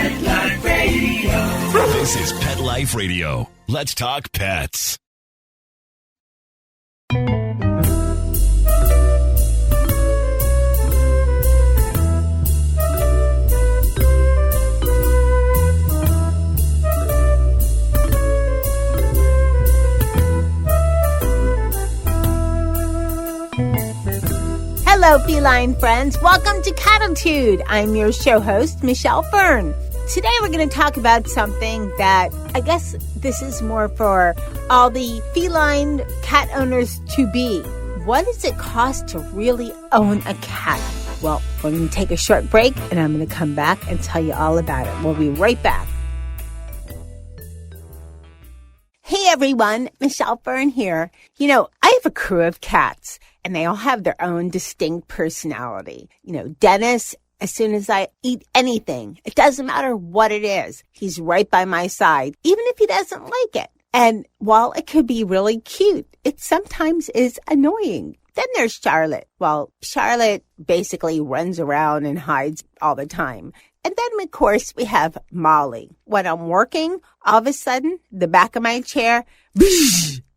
Pet Life Radio. This is Pet Life Radio. Let's talk pets. Hello, feline friends. Welcome to Cattitude. I'm your show host, Michelle Fern. Today we're going to talk about something that I guess this is more for all the feline cat owners to be. What does it cost to really own a cat? Well, we're going to take a short break and I'm going to come back and tell you all about it. We'll be right back. Hey everyone, Michelle Fern here. You know, I have a crew of cats and they all have their own distinct personality. You know, Dennis, as soon as I eat anything, it doesn't matter what it is, he's right by my side, even if he doesn't like it. And while it could be really cute, it sometimes is annoying. Then there's Charlotte. Well, Charlotte basically runs around and hides all the time. And then, of course, we have Molly. When I'm working, all of a sudden, the back of my chair,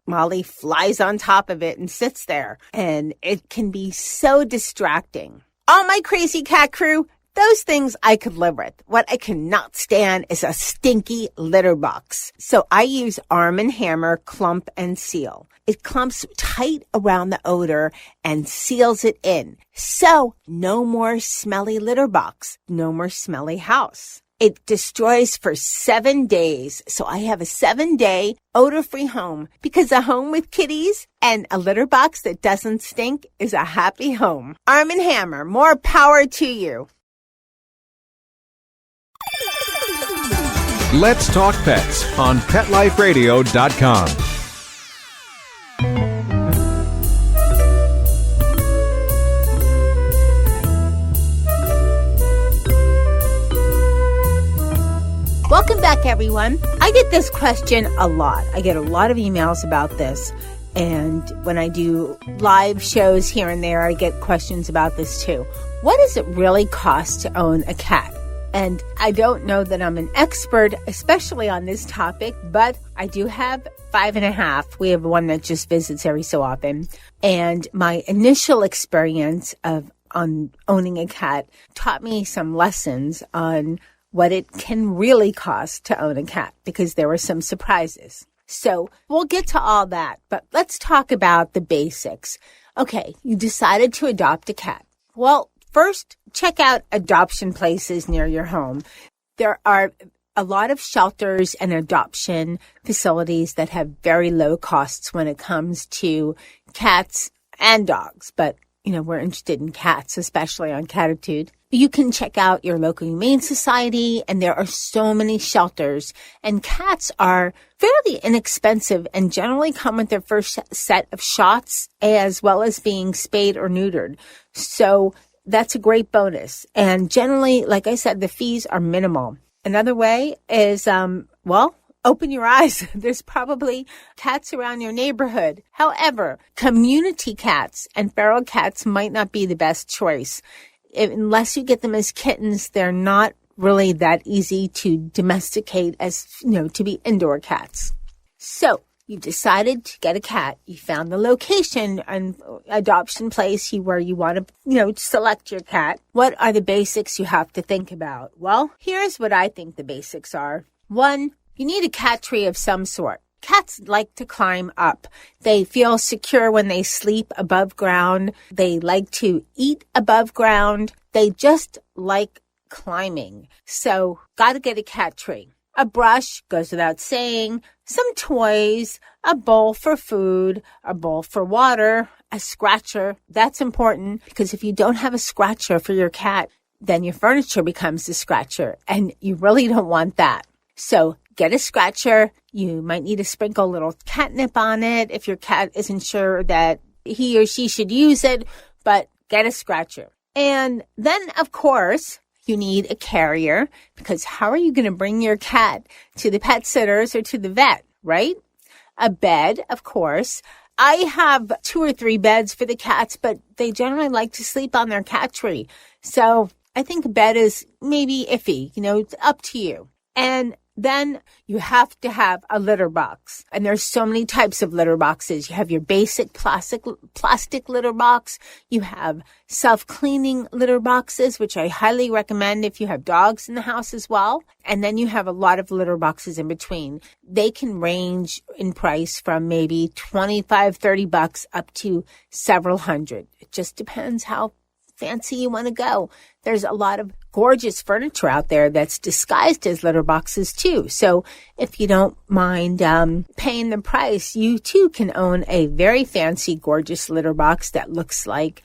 Molly flies on top of it and sits there. And it can be so distracting. All my crazy cat crew, those things I could live with. What I cannot stand is a stinky litter box. So I use Arm & Hammer Clump and Seal. It clumps tight around the odor and seals it in. So no more smelly litter box, no more smelly house. It destroys for 7 days. So I have a 7-day odor-free home because a home with kitties and a litter box that doesn't stink is a happy home. Arm & Hammer, more power to you. Let's Talk Pets on PetLifeRadio.com. Welcome back, everyone. I get this question a lot. I get a lot of emails about this. And when I do live shows here and there, I get questions about this too. What does it really cost to own a cat? And I don't know that I'm an expert, especially on this topic, but I do have 5.5. We have one that just visits every so often. And my initial experience on owning a cat taught me some lessons on what it can really cost to own a cat, because there were some surprises. So we'll get to all that, but let's talk about the basics. Okay, you decided to adopt a cat. Well, first, check out adoption places near your home. There are a lot of shelters and adoption facilities that have very low costs when it comes to cats and dogs, but you know, we're interested in cats, especially on Cattitude. You can check out your local humane society, and there are so many shelters. And cats are fairly inexpensive and generally come with their first set of shots, as well as being spayed or neutered. So that's a great bonus. And generally, like I said, the fees are minimal. Another way is, open your eyes. There's probably cats around your neighborhood. However, community cats and feral cats might not be the best choice. Unless you get them as kittens, they're not really that easy to domesticate as, to be indoor cats. So you decided to get a cat. You found the location and adoption place where you want to, select your cat. What are the basics you have to think about? Well, here's what I think the basics are. 1, you need a cat tree of some sort. Cats like to climb up. They feel secure when they sleep above ground. They like to eat above ground. They just like climbing. So, gotta get a cat tree. A brush goes without saying. Some toys, a bowl for food, a bowl for water, a scratcher. That's important because if you don't have a scratcher for your cat, then your furniture becomes a scratcher, and you really don't want that. So get a scratcher. You might need to sprinkle a little catnip on it if your cat isn't sure that he or she should use it, but get a scratcher. And then, of course, you need a carrier, because how are you going to bring your cat to the pet sitters or to the vet, right? A bed, of course. I have 2 or 3 beds for the cats, but they generally like to sleep on their cat tree. So I think a bed is maybe iffy. It's up to you. And then you have to have a litter box. And there's so many types of litter boxes. You have your basic plastic litter box. You have self-cleaning litter boxes, which I highly recommend if you have dogs in the house as well. And then you have a lot of litter boxes in between. They can range in price from maybe $25, $30 up to several hundred. It just depends how fancy you want to go. There's a lot of gorgeous furniture out there that's disguised as litter boxes too. So if you don't mind paying the price, you too can own a very fancy, gorgeous litter box that looks like,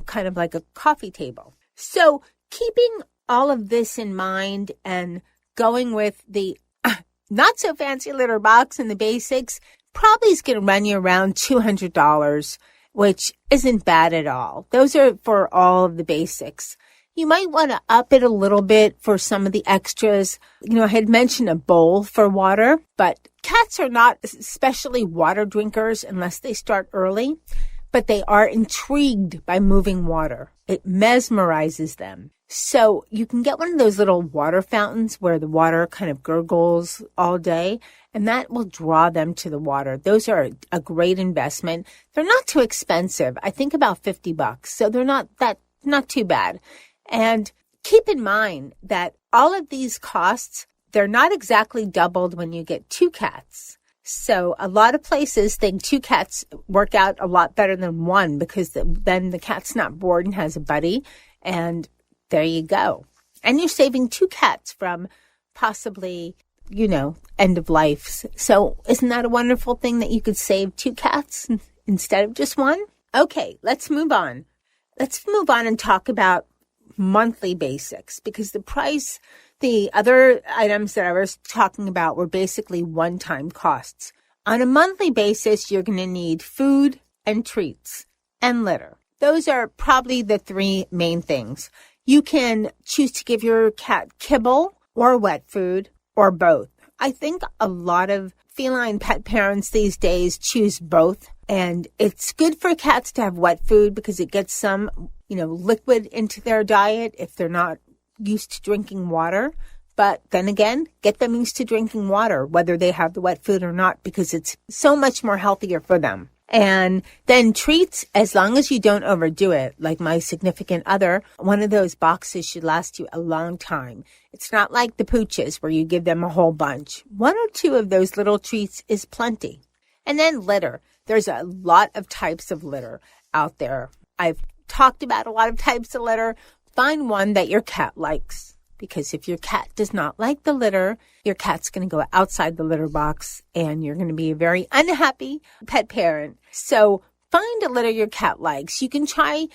kind of like a coffee table. So keeping all of this in mind and going with the not so fancy litter box and the basics probably is going to run you around $200. Which isn't bad at all. Those are for all of the basics. You might want to up it a little bit for some of the extras. I had mentioned a bowl for water, but cats are not especially water drinkers unless they start early, but they are intrigued by moving water. It mesmerizes them. So you can get one of those little water fountains where the water kind of gurgles all day, and that will draw them to the water. Those are a great investment. They're not too expensive. I think about $50. So they're not too bad. And keep in mind that all of these costs, they're not exactly doubled when you get 2 cats. So a lot of places think 2 cats work out a lot better than 1 because then the cat's not bored and has a buddy. And there you go. And you're saving 2 cats from possibly, end of life. So isn't that a wonderful thing that you could save 2 cats instead of just 1? Okay, let's move on. Let's move on and talk about monthly basics because the other items that I was talking about were basically one-time costs. On a monthly basis, you're going to need food and treats and litter. Those are probably the 3 main things. You can choose to give your cat kibble or wet food or both. I think a lot of feline pet parents these days choose both. And it's good for cats to have wet food because it gets some, liquid into their diet if they're not used to drinking water. But then again, get them used to drinking water, whether they have the wet food or not, because it's so much more healthier for them. And then treats, as long as you don't overdo it, like my significant other, one of those boxes should last you a long time. It's not like the pooches where you give them a whole bunch. 1 or 2 of those little treats is plenty. And then litter. There's a lot of types of litter out there. I've talked about a lot of types of litter. Find one that your cat likes. Because if your cat does not like the litter, your cat's going to go outside the litter box and you're going to be a very unhappy pet parent. So find a litter your cat likes. You can try,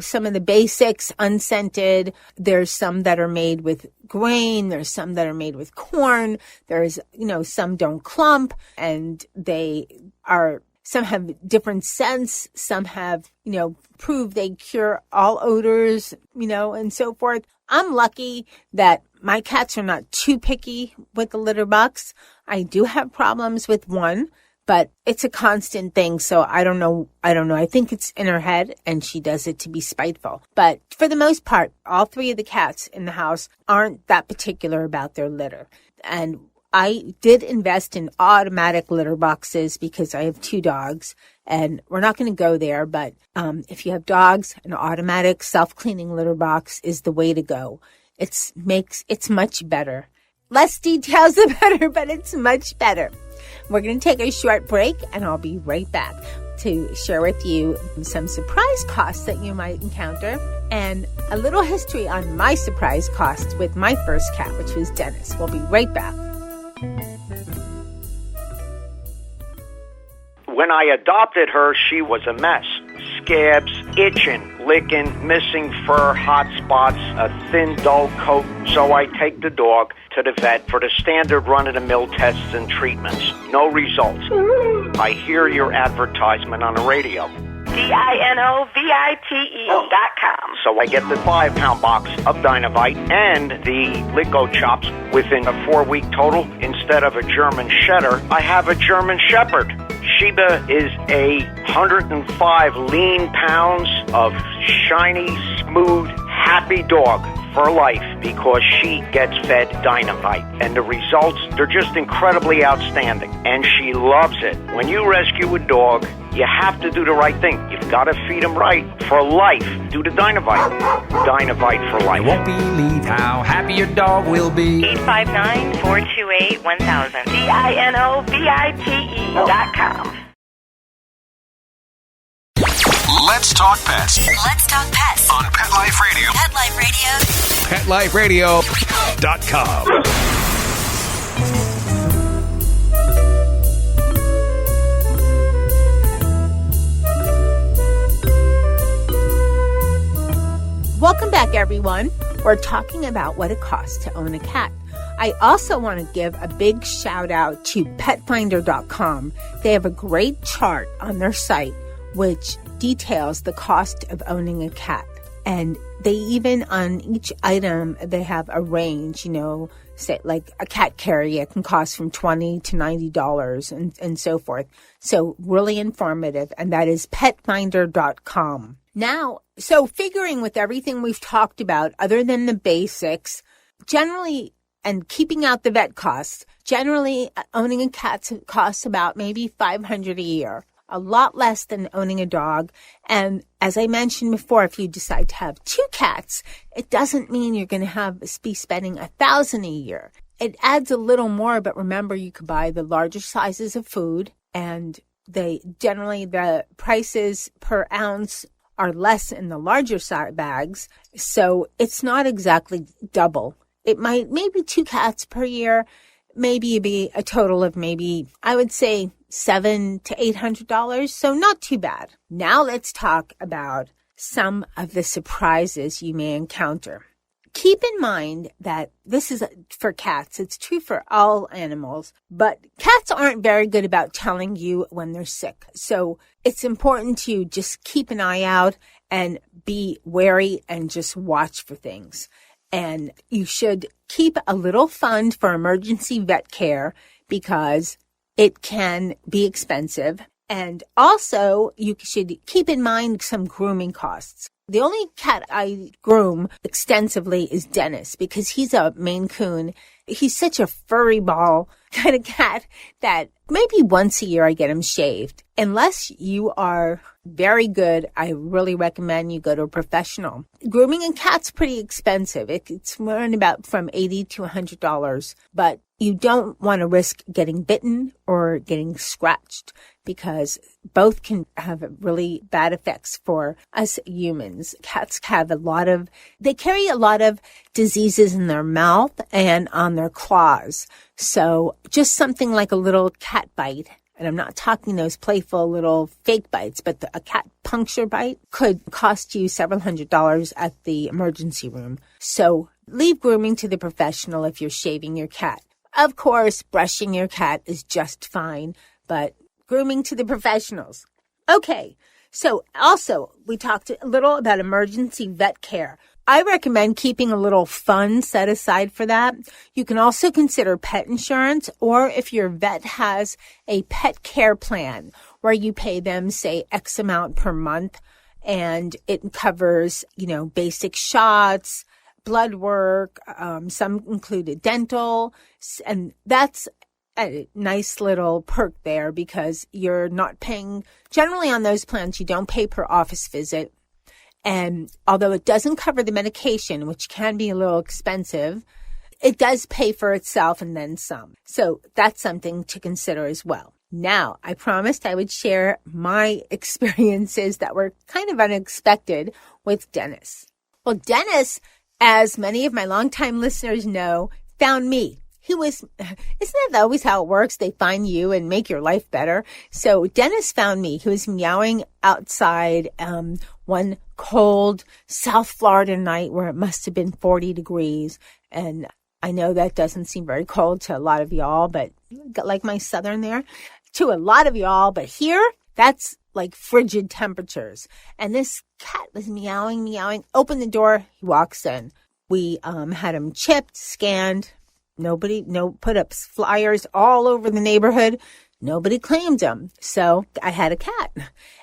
some of the basics, unscented. There's some that are made with grain. There's some that are made with corn. There's, some don't clump and some have different scents. Some have, prove they cure all odors, and so forth. I'm lucky that my cats are not too picky with the litter box. I do have problems with one, but it's a constant thing. So I don't know. I think it's in her head and she does it to be spiteful. But for the most part, all 3 of the cats in the house aren't that particular about their litter. And I did invest in automatic litter boxes because I have 2 dogs and we're not going to go there. But if you have dogs, an automatic self-cleaning litter box is the way to go. It's much better. Less details the better, but it's much better. We're going to take a short break and I'll be right back to share with you some surprise costs that you might encounter and a little history on my surprise costs with my first cat, which was Dennis. We'll be right back. When I adopted her, she was a mess. Scabs, itching, licking, missing fur, hot spots, a thin, dull coat. So I take the dog to the vet for the standard run-of-the-mill tests and treatments. No results. I hear your advertisement on the radio. DINOVITE.com. So I get the 5-pound box of Dynovite and the Lico Chops within a 4-week total. Instead of a German Setter, I have a German Shepherd. Sheba is 105 lean pounds of shiny, smooth, happy dog for life because she gets fed Dynamite. And the results, they're just incredibly outstanding. And she loves it. When you rescue a dog, you have to do the right thing. You've got to feed him right for life. Do the Dynamite. Dynamite for life. You won't believe how happy your dog will be. 859-428-1000. DINOVITE.com. Let's talk pets Let's talk pets on Pet Life Radio. Pet Life Radio. PetLifeRadio.com. Welcome back, everyone. We're talking about what it costs to own a cat. I also want to give a big shout out to petfinder.com. They have a great chart on their site which details the cost of owning a cat. And they even, on each item, they have a range, say like a cat carrier can cost from $20 to $90 and so forth. So really informative. And that is petfinder.com. Now, so figuring with everything we've talked about, other than the basics, generally, and keeping out the vet costs, generally owning a cat costs about maybe $500 a year. A lot less than owning a dog. And as I mentioned before, if you decide to have 2 cats, it doesn't mean you're going to be spending $1,000 a year. It adds a little more, but remember, you could buy the larger sizes of food, and the prices per ounce are less in the larger size bags. So it's not exactly double. It maybe 2 cats per year, maybe be a total of I would say $700 to $800, so not too bad. Now let's talk about some of the surprises you may encounter. Keep in mind that this is for cats. It's true for all animals, but cats aren't very good about telling you when they're sick. So it's important to just keep an eye out and be wary and just watch for things. And you should keep a little fund for emergency vet care because it can be expensive. And also, you should keep in mind some grooming costs. The only cat I groom extensively is Dennis because he's a Maine Coon. He's such a furry ball kind of cat that maybe once a year I get him shaved. Unless you are very good, I really recommend you go to a professional. Grooming a cat's pretty expensive. It's around about from $80 to $100, but you don't want to risk getting bitten or getting scratched because both can have really bad effects for us humans. Cats have they carry a lot of diseases in their mouth and on their claws. So just something like a little cat bite, and I'm not talking those playful little fake bites, but a cat puncture bite could cost you several $100s at the emergency room. So leave grooming to the professional if you're shaving your cat. Of course, brushing your cat is just fine, but grooming to the professionals. Okay, so also we talked a little about emergency vet care. I recommend keeping a little fund set aside for that. You can also consider pet insurance, or if your vet has a pet care plan where you pay them, say, X amount per month, and it covers, basic shots, blood work, some included dental, and that's a nice little perk there because you're not paying, generally on those plans, you don't pay per office visit. And although it doesn't cover the medication, which can be a little expensive, it does pay for itself and then some. So that's something to consider as well. Now, I promised I would share my experiences that were kind of unexpected with Dennis. Well, Dennis, as many of my longtime listeners know, found me. Isn't that always how it works? They find you and make your life better. So Dennis found me. He was meowing outside one cold South Florida night where it must have been 40 degrees. And I know that doesn't seem very cold to a lot of y'all, but like my southern there, to a lot of y'all. But here, that's like frigid temperatures. And this cat was meowing. Open the door, he walks in. We had him chipped, scanned. Put up flyers all over the neighborhood. nobody claimed him. So I had a cat.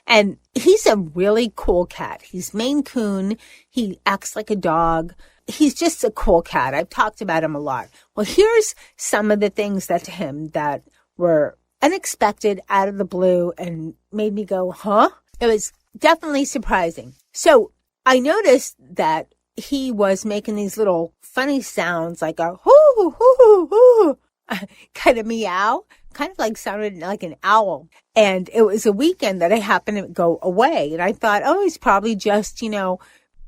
And he's a really cool cat. He's Maine Coon. He acts like a dog. He's just a cool cat. I've talked about him a lot. Well, here's some of the things that to him that were unexpected, out of the blue, and made me go, huh? It was definitely surprising. So I noticed that he was making these little funny sounds like a hoo, hoo, hoo, kind of meow, kind of like sounded like an owl. And it was a weekend that I happened to go away. And I thought, oh, he's probably just,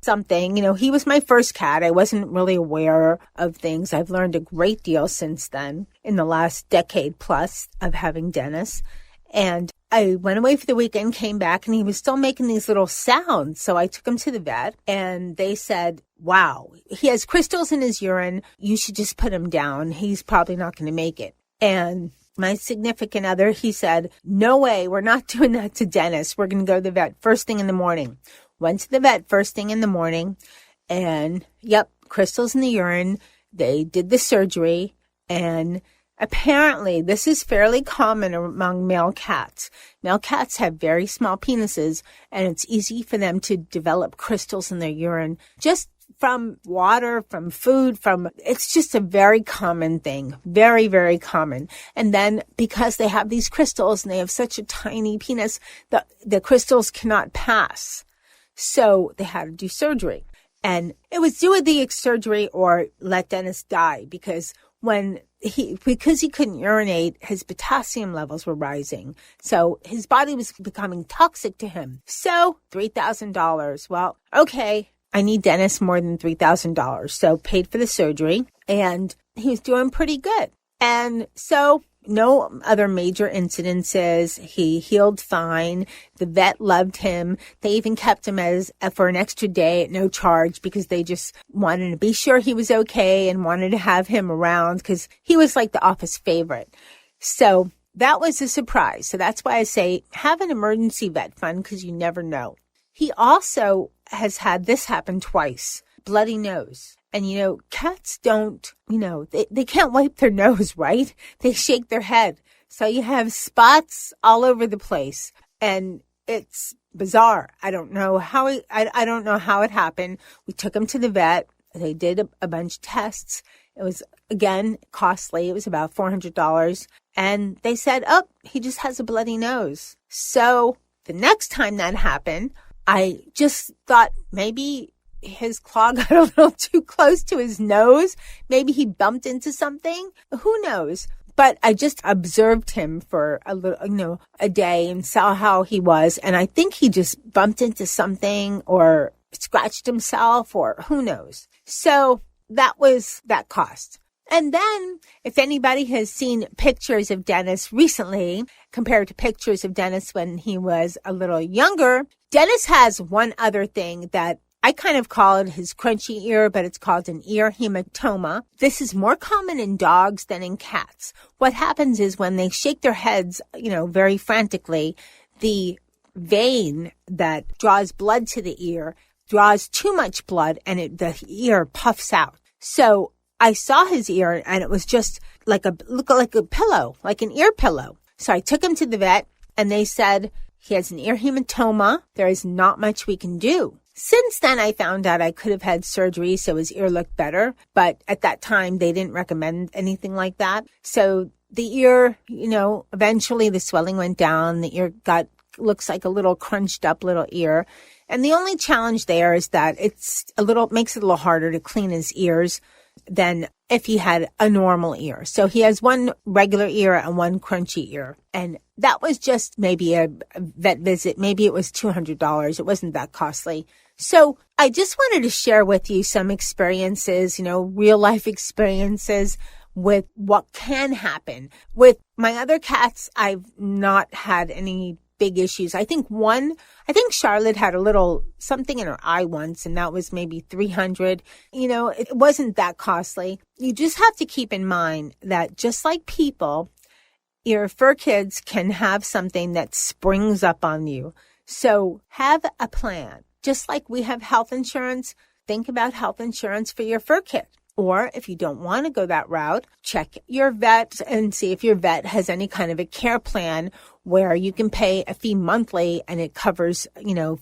something. He was my first cat. I wasn't really aware of things. I've learned a great deal since then in the last decade plus of having Dennis. And I went away for the weekend, came back, and he was still making these little sounds. So I took him to the vet, and they said, wow, he has crystals in his urine. You should just put him down. He's probably not going to make it. And my significant other, he said, no way, we're not doing that to Dennis. We're going to go to the vet first thing in the morning. Went to the vet first thing in the morning, and yep, crystals in the urine. They did the surgery, and apparently this is fairly common among male cats. Male cats have very small penises, and it's easy for them to develop crystals in their urine just from water, from food, it's just a very common thing. Very, very common. And then because they have these crystals and they have such a tiny penis, the crystals cannot pass. So they had to do surgery. And it was do the surgery or let Dennis die, because because he couldn't urinate, his potassium levels were rising. So his body was becoming toxic to him. So $3,000. Well, okay, I need Dennis more than $3,000. So paid for the surgery, and he was doing pretty good. And so no other major incidences. He healed fine. The vet loved him. They even kept him for an extra day at no charge, because they just wanted to be sure he was okay and wanted to have him around, because he was like the office favorite. So that was a surprise. So that's why I say have an emergency vet fund, because you never know. He also has had this happen twice. Bloody nose. And, cats don't, they can't wipe their nose, right? They shake their head. So you have spots all over the place, and it's bizarre. I don't know how I don't know how it happened. We took him to the vet. They did a bunch of tests. It was, again, costly. It was about $400. And they said, oh, he just has a bloody nose. So the next time that happened, I just thought maybe his claw got a little too close to his nose. Maybe he bumped into something. Who knows? But I just observed him for a little, a day, and saw how he was. And I think he just bumped into something or scratched himself, or who knows. So that was that cost. And then if anybody has seen pictures of Dennis recently compared to pictures of Dennis when he was a little younger, Dennis has one other thing that I kind of call it his crunchy ear, but it's called an ear hematoma. This is more common in dogs than in cats. What happens is when they shake their heads, very frantically, the vein that draws blood to the ear draws too much blood, and the ear puffs out. So I saw his ear, and it was just like a pillow, like an ear pillow. So I took him to the vet, and they said he has an ear hematoma. There is not much we can do. Since then, I found out I could have had surgery so his ear looked better. But at that time, they didn't recommend anything like that. So the ear, eventually the swelling went down. The ear looks like a little crunched up little ear. And the only challenge there is that makes it a little harder to clean his ears than if he had a normal ear. So he has one regular ear and one crunchy ear. And that was just maybe a vet visit. Maybe it was $200. It wasn't that costly. So I just wanted to share with you some experiences, real life experiences with what can happen. With my other cats, I've not had any big issues. I think Charlotte had a little something in her eye once, and that was maybe $300. It wasn't that costly. You just have to keep in mind that just like people, your fur kids can have something that springs up on you. So have a plan. Just like we have health insurance, think about health insurance for your fur kid. Or if you don't want to go that route, check your vet and see if your vet has any kind of a care plan where you can pay a fee monthly and it covers,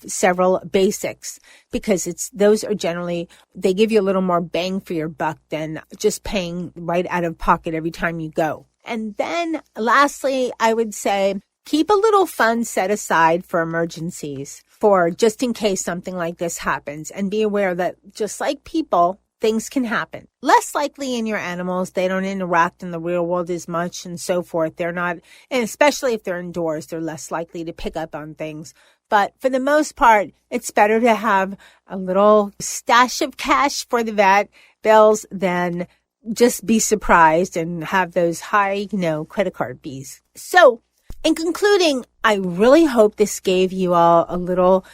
several basics, because those are generally, they give you a little more bang for your buck than just paying right out of pocket every time you go. And then lastly, I would say keep a little fund set aside for emergencies, for just in case something like this happens, and be aware that just like people, things can happen. Less likely in your animals. They don't interact in the real world as much and so forth. They're not, and especially if they're indoors, they're less likely to pick up on things. But for the most part, it's better to have a little stash of cash for the vet bills than just be surprised and have those high, credit card fees. So in concluding, I really hope this gave you all a little,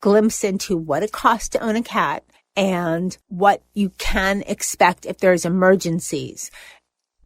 glimpse into what it costs to own a cat and what you can expect if there's emergencies.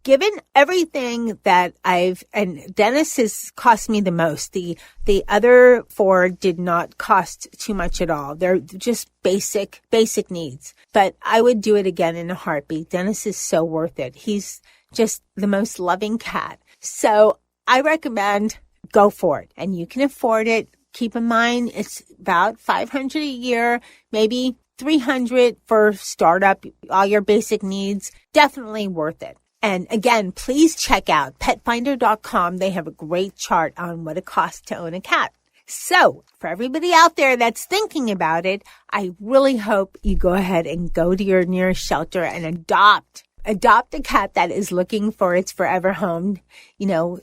Given everything that and Dennis has cost me the most, the other 4 did not cost too much at all. They're just basic needs. But I would do it again in a heartbeat. Dennis is so worth it. He's just the most loving cat. So I recommend go for it. And you can afford it. Keep in mind, it's about $500 a year, maybe $300 for startup, all your basic needs. Definitely worth it. And again, please check out petfinder.com. They have a great chart on what it costs to own a cat. So for everybody out there that's thinking about it, I really hope you go ahead and go to your nearest shelter and adopt a cat that is looking for its forever home,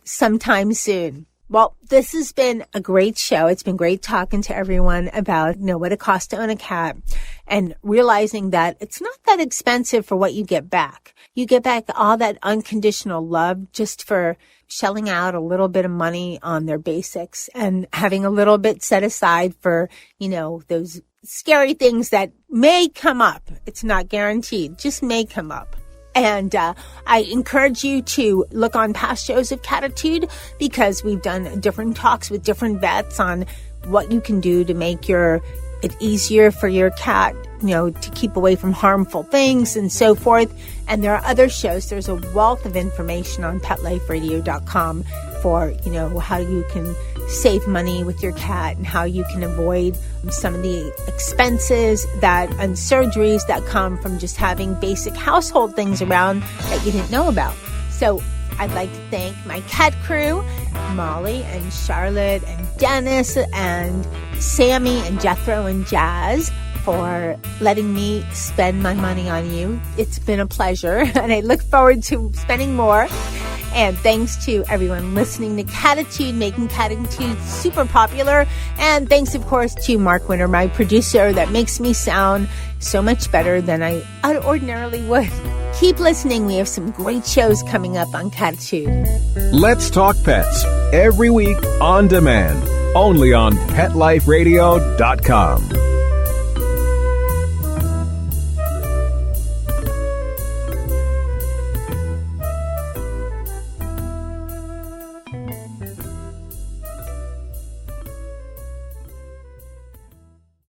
sometime soon. Well, this has been a great show. It's been great talking to everyone about, what it costs to own a cat and realizing that it's not that expensive for what you get back. You get back all that unconditional love just for shelling out a little bit of money on their basics and having a little bit set aside for, those scary things that may come up. It's not guaranteed, just may come up. And I encourage you to look on past shows of Cattitude, because we've done different talks with different vets on what you can do to make it easier for your cat, to keep away from harmful things and so forth. And there are other shows. There's a wealth of information on PetLifeRadio.com for, how you can save money with your cat and how you can avoid some of the expenses and surgeries that come from just having basic household things around that you didn't know about. So I'd like to thank my cat crew, Molly and Charlotte and Dennis and Sammy and Jethro and Jazz, for letting me spend my money on you. It's been a pleasure, and I look forward to spending more. And thanks to everyone listening to Cattitude, making Cattitude super popular. And thanks, of course, to Mark Winter, my producer, that makes me sound so much better than I ordinarily would. Keep listening. We have some great shows coming up on Cattitude. Let's Talk Pets, every week on demand, only on PetLifeRadio.com.